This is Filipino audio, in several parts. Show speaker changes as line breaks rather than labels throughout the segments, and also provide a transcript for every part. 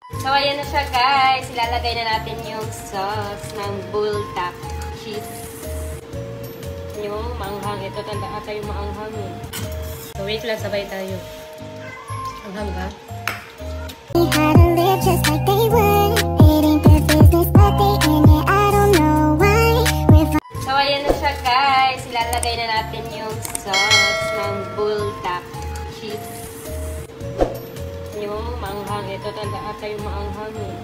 So, ayan na siya guys. Ilalagay na natin yung sauce ng bulldog cheese. Yung maanghang. Ito tanda ata yung maanghang eh. So, wait lang. Sabay tayo. Anghang ba?
Just like they would. It ain't their business, but they in it. I don't know why.
So, ayan na siya guys. Ilalagay na natin yung sauce ng bulldog cheese. Yung maanghang. Ito tanda ata yung maanghang eh.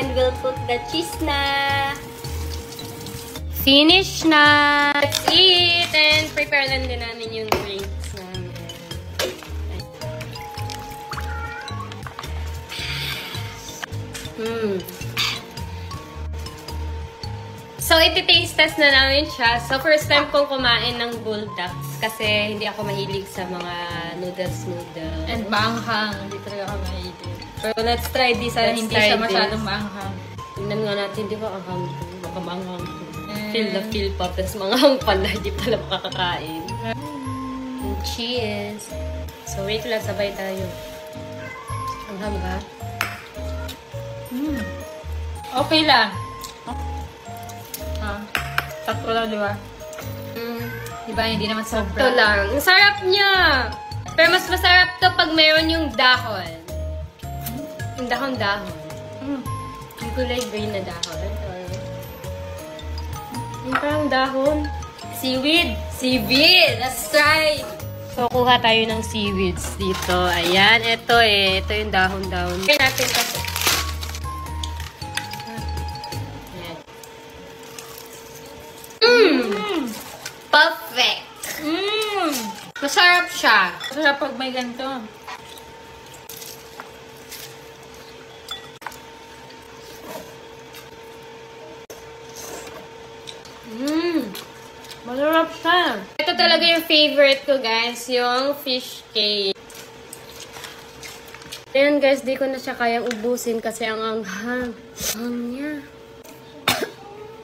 And we'll put the cheese na. Finish na! Let's eat! And prepare lang din namin yung drinks namin. So, iti-taste test na namin siya. So, first time kong kumain ng bulldogs kasi hindi ako mahilig sa mga noodles.
And maanghang. Hindi talaga ako mahilig. Pero let's try this. Hindi siya masyadong maanghang.
Tingnan nga natin, di ba anghang ito? Baka maanghang ito. Feel na feel pa. Tapos maanghang pala. Hindi pala makakakain. And cheers! So, wait lang. Sabay tayo. Anghang ba?
Okay lang. Sakto lang, di ba? Diba, hindi naman sobra.
Sakto lang. Ang sarap niya! Pero mas masarap to pag mayroon yung dahon. Yung dahon-dahon. Yung kulay green na dahon. Yung parang dahon. Seaweed! Seaweed! Let's try! So, kuha tayo ng seaweeds dito. Ayan, ito eh. Ito yung dahon-dahon. Try natin kasi. Perfect! Masarap siya.
Masarap pag may ganito.
Masarap siya. Ito talaga yung favorite ko, guys. Yung fish cake. Ayan, guys. Di ko na siya kayang ubusin kasi ang anghang. Ang niya.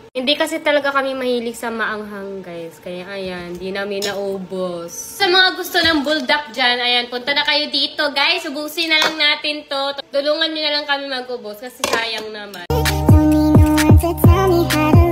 Hindi kasi talaga kami mahilig sa maanghang, guys. Kaya, ayan. Di namin naubos. Sa mga gusto ng bulldog dyan, ayan. Punta na kayo dito, guys. Ubusin na lang natin to. Tulungan nyo na lang kami mag-ubos kasi sayang naman.
Don't need no one to tell me how to